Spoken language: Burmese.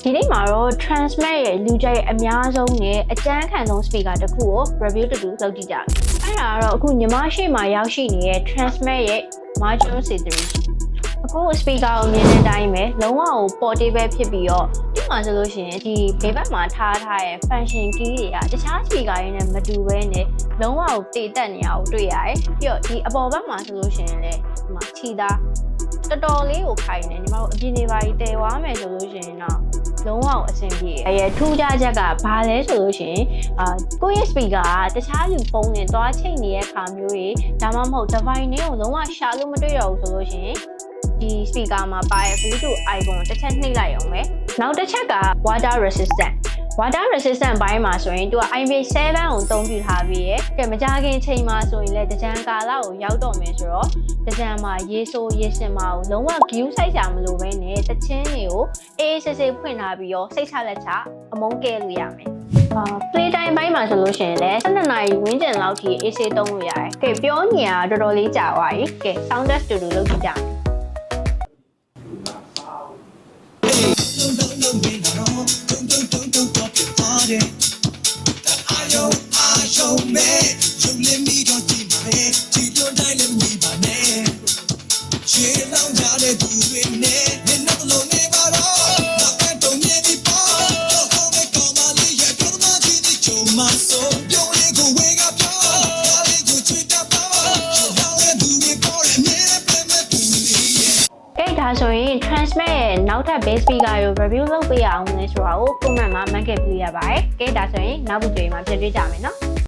ဒီနေ့မှာတော့ Transmat ရဲ့လူကြိုက်အများဆုံးနဲ့အကျန်းခံဆုံး speaker တစ်ခုကို review တူတူလုပ်ကြည့်ကြမယ်။အဲ့ဒါကတော့အခုညီမရှိမှာရောက်ရှိနေတဲ့ Transmat ရဲ့ Margin C3 အခု speaker ကိုမြင်တဲ့အတိုင်းပဲလုံးဝကို portable ဖြစ်ပြီးတော့ဒီမှာဆိုလို့ရှိရင်ဒီဘေးဘက်မှာထားတဲ့ function key တွေကတခြား speaker တွေနဲ့မတူဘဲနဲ့လုံးဝကိုတည်တက်နေအောင်တွေ့ရတယ်။ပြီးတော့ဒီအပေါ်ဘက်မှာဆိုလို့ရှိရင်လည်းဒီမှာခြေသားတော်တော်လေးကိုခိုင်နေညီမတို့အပြင်နေပါကြီးတည်သွားမယ်ဆိုလို့ရှိရင်တော့လုံးဝအဆင်ပြေတယ်။ရဲ့ထူးခြားချက်ကဘာလဲဆိုလို့ရှိရင်ကိုယ့်ရဲ့ speaker ကတခြားလူဖုန်းနဲ့တွားချိတ်နေတဲ့အခါမျိုးတွေဒါမှမဟုတ် device နဲ့ကိုလုံးဝရှာလို့မတွေ့တော့ဘူးဆိုလို့ရှိရင်ဒီ speaker မှာပါရဲ့ Bluetooth icon တစ်ချက်နှိပ်လိုက်အောင်ပဲ။နောက်တစ်ချက်က water resistant ဘိုင်းမှာဆိုရင်သူက IP7 ကိုအသုံးပြုထားပြီးရဲ့ကဲမကြခင်ချိန်မှာဆိုရင်လည်းတကြံကာလကိုရောက်တော့မယ်ဆိုတော့တကြံမှာရေဆိုးရေစင်မှာကိုလုံးဝ view ဆိုင်ကြမလို့ပဲနဲ့တချင်းတွေကိုအေးဆေးဆေးဖွင့်ထားပြီးတော့စိတ်ချလက်ချအမုန်းကဲလို့ရမယ်play time ဘိုင်းမှာဆိုလို့ရှိရင်လည်း12နာရီဝန်းကျင်လောက်ထိအေးဆေးသုံးလို့ရတယ်။ကဲပြောနေတာတော်တော်လေးကြာသွားပြီ။ကဲ sound test တူတူလုပ်ကြည့်ကြမယ်။ဒါဆိုရင် Transmat ရဲ့နောက်ထပ် base speaker ကို review လုပ်ပေးရအောင်လဲဆိုတာကို comment မှာ mark ပေးရပါတယ်။ကဲဒါဆိုရင်နောက်ဗီဒီယိုမှာပြန်တွေ့ကြမယ်နော်။